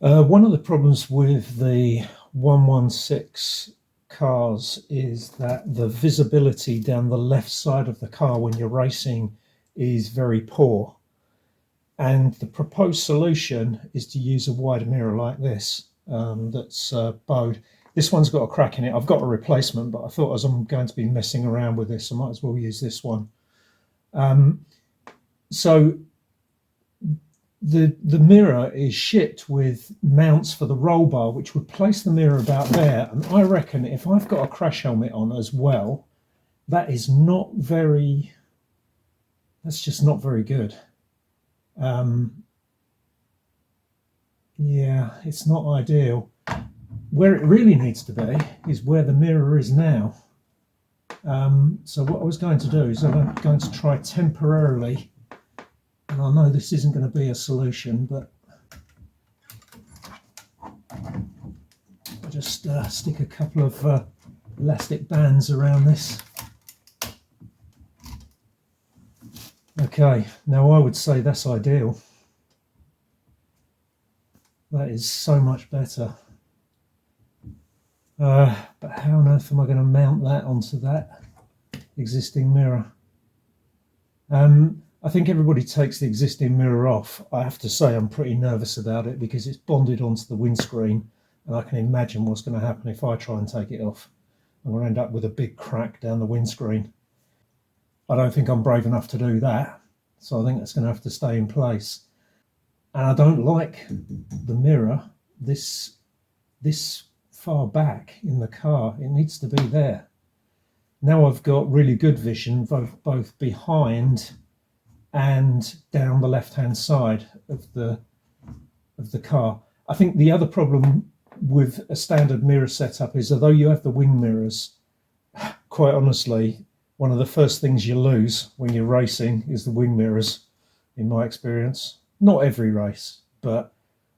One of the problems with the 116 cars is that the visibility down the left side of the car when you're racing is very poor. And the proposed solution is to use a wider mirror like this that's bowed. This one's got a crack in it. I've got a replacement, but I thought as I'm going to be messing around with this, I might as well use this one. So the mirror is shipped with mounts for the roll bar, which would place the mirror about there. And I reckon if I've got a crash helmet on as well, that's just not very good. Yeah, it's not ideal. Where it really needs to be is where the mirror is now. So what I was going to do is I'm going to try temporarily, and I know this isn't going to be a solution, but I'll just stick a couple of elastic bands around this. Okay, now I would say that's ideal. That is so much better. But how on earth am I going to mount that onto that existing mirror? I think everybody takes the existing mirror off. I have to say I'm pretty nervous about it because it's bonded onto the windscreen, and I can imagine what's going to happen if I try and take it off. I'm going to end up with a big crack down the windscreen. I don't think I'm brave enough to do that, so I think that's going to have to stay in place. And I don't like the mirror this far back in the car. It needs to be there. Now I've got really good vision both behind and down the left hand side of the car. I think the other problem with a standard mirror setup is, although you have the wing mirrors, quite honestly, one of the first things you lose when you're racing is the wing mirrors, in my experience. Not every race, but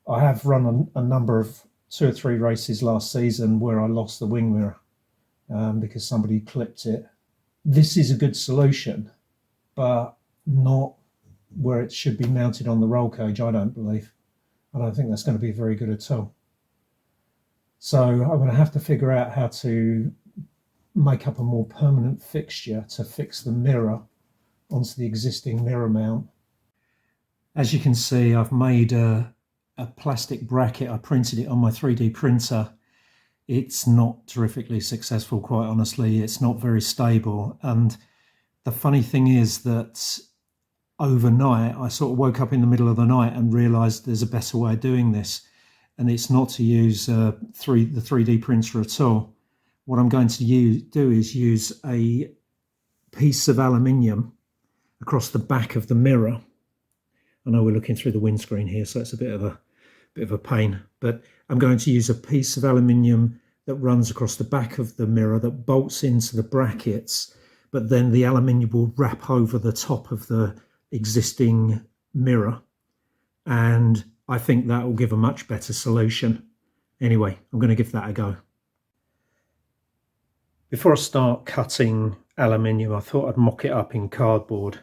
I have run a number of 2 or 3 races last season where I lost the wing mirror because somebody clipped it. This is a good solution, but not where it should be mounted on the roll cage, I don't believe. I don't think that's going to be very good at all. So I'm going to have to figure out how to make up a more permanent fixture to fix the mirror onto the existing mirror mount. As you can see, I've made a plastic bracket. I printed it on my 3D printer. It's not terrifically successful, quite honestly. It's not very stable. And the funny thing is that overnight, I sort of woke up in the middle of the night and realized there's a better way of doing this. And it's not to use the 3D printer at all. What I'm going to do is use a piece of aluminium across the back of the mirror. I know we're looking through the windscreen here, so it's a bit of a pain, but I'm going to use a piece of aluminium that runs across the back of the mirror that bolts into the brackets, but then the aluminium will wrap over the top of the existing mirror, and I think that will give a much better solution. Anyway, I'm going to give that a go. Before I start cutting aluminium, I thought I'd mock it up in cardboard,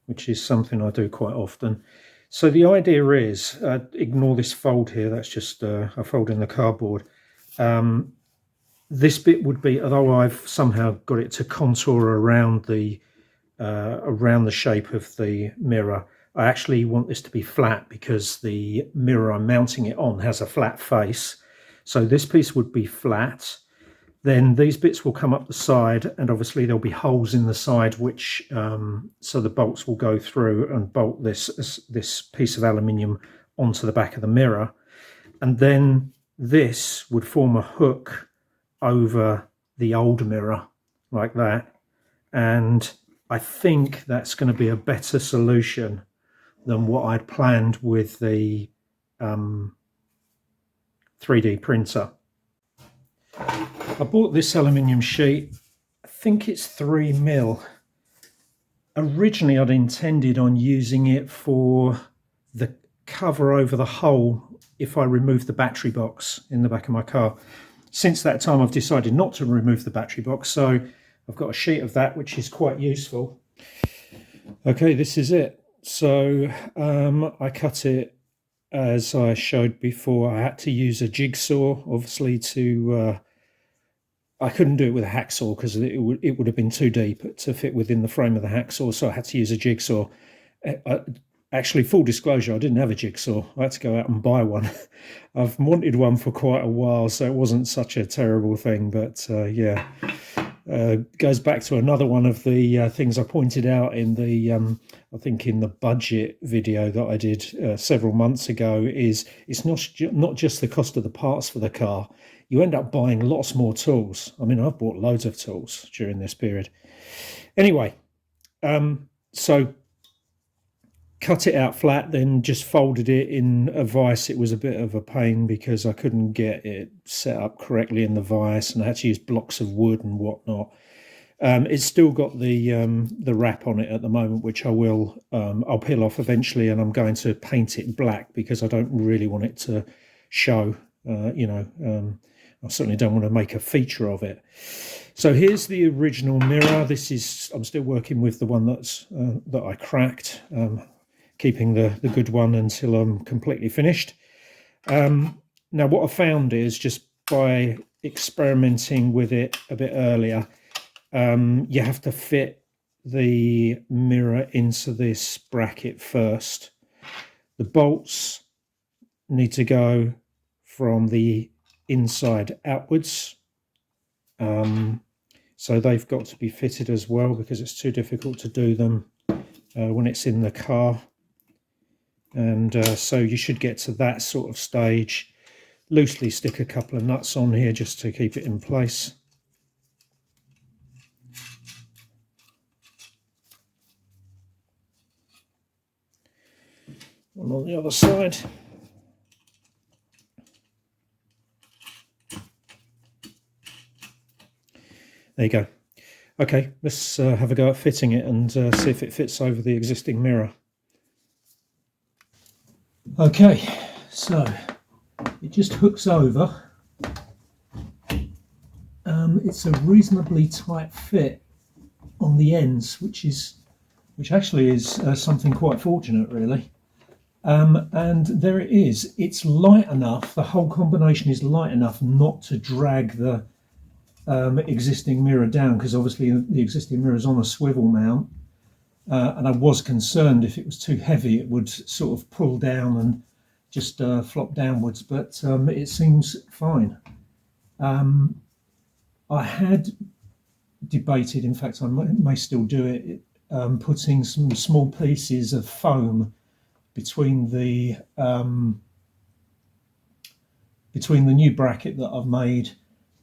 which is something I do quite often. So the idea is, ignore this fold here, that's just a fold in the cardboard. This bit would be, although I've somehow got it to contour around the shape of the mirror, I actually want this to be flat because the mirror I'm mounting it on has a flat face. So this piece would be flat. Then these bits will come up the side, and obviously there'll be holes in the side which so the bolts will go through and bolt this piece of aluminium onto the back of the mirror, and then this would form a hook over the old mirror like that. And I think that's going to be a better solution than what I'd planned with the 3D printer. I bought this aluminium sheet, I think it's 3mm. Originally I'd intended on using it for the cover over the hole if I remove the battery box in the back of my car. Since that time I've decided not to remove the battery box, so I've got a sheet of that which is quite useful. Okay, this is it. So I cut it as I showed before, I had to use a jigsaw, obviously, to I couldn't do it with a hacksaw because it would have been too deep to fit within the frame of the hacksaw, so I had to use a jigsaw. Actually, full disclosure, I didn't have a jigsaw. I had to go out and buy one. I've wanted one for quite a while, so it wasn't such a terrible thing. But yeah, goes back to another one of the things I pointed out in the, I think in the budget video that I did several months ago. Is it's not just the cost of the parts for the car. You end up buying lots more tools. I mean, I've bought loads of tools during this period. Anyway, so cut it out flat, then just folded it in a vise. It was a bit of a pain because I couldn't get it set up correctly in the vise, and I had to use blocks of wood and whatnot. It's still got the wrap on it at the moment, which I'll peel off eventually, and I'm going to paint it black because I don't really want it to show. I certainly don't want to make a feature of it. So here's the original mirror. I'm still working with the one that I cracked, keeping the good one until I'm completely finished. Now what I found is, just by experimenting with it a bit earlier, you have to fit the mirror into this bracket first. The bolts need to go from the inside outwards, so they've got to be fitted as well, because it's too difficult to do them when it's in the car. And so you should get to that sort of stage. Loosely stick a couple of nuts on here just to keep it in place. And on the other side. There you go. Okay, let's have a go at fitting it and see if it fits over the existing mirror. Okay, so it just hooks over. It's a reasonably tight fit on the ends, which actually is something quite fortunate, really. And there it is. It's light enough. The whole combination is light enough not to drag the existing mirror down, because obviously the existing mirror is on a swivel mount, and I was concerned if it was too heavy it would sort of pull down and just flop downwards, but it seems fine. I had debated, in fact I may still do it, putting some small pieces of foam between the new bracket that I've made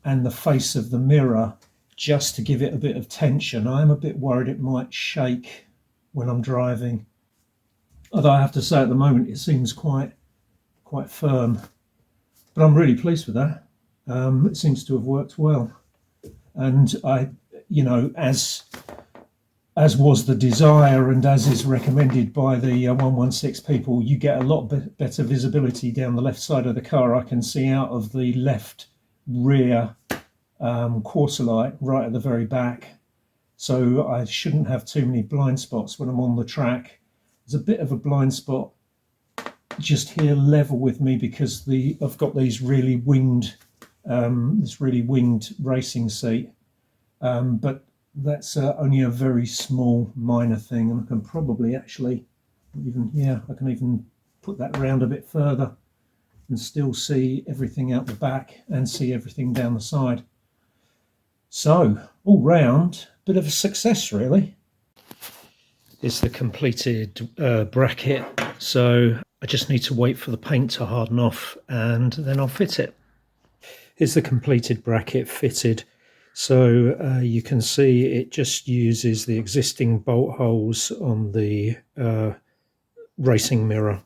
and the face of the mirror, just to give it a bit of tension. I am a bit worried it might shake when I'm driving, although I have to say at the moment it seems quite firm. But I'm really pleased with that. It seems to have worked well, and as was the desire and as is recommended by the 116 people, you get a lot better visibility down the left side of the car. I can see out of the left rear quarter light right at the very back, so I shouldn't have too many blind spots when I'm on the track. There's a bit of a blind spot just here level with me because I've got these really winged this really winged racing seat, but that's only a very small minor thing, and I can probably actually I can even put that around a bit further and still see everything out the back and see everything down the side. So all round, bit of a success, really. It's the completed bracket, so I just need to wait for the paint to harden off and then I'll fit it. Here's the completed bracket fitted. So you can see it just uses the existing bolt holes on the racing mirror,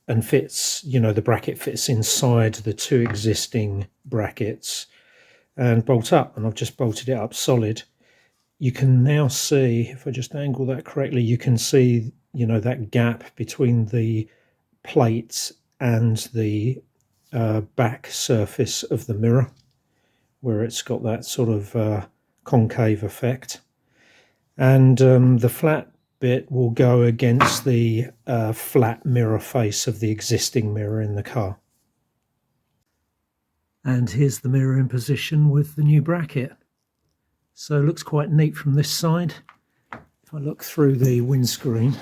and fits, the bracket fits inside the two existing brackets and bolt up, and I've just bolted it up solid. You can now see, if I just angle that correctly, you can see, that gap between the plate and the back surface of the mirror, where it's got that sort of concave effect. And the flat bit will go against the flat mirror face of the existing mirror in the car. And here's the mirror in position with the new bracket. So it looks quite neat from this side. If I look through the windscreen,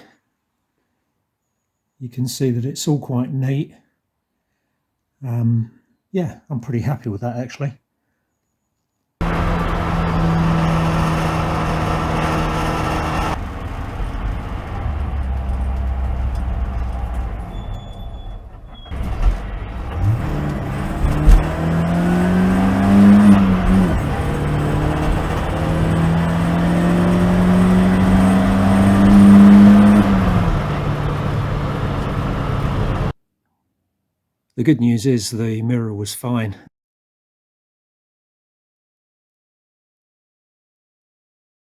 you can see that it's all quite neat. Yeah, I'm pretty happy with that actually. The good news is the mirror was fine.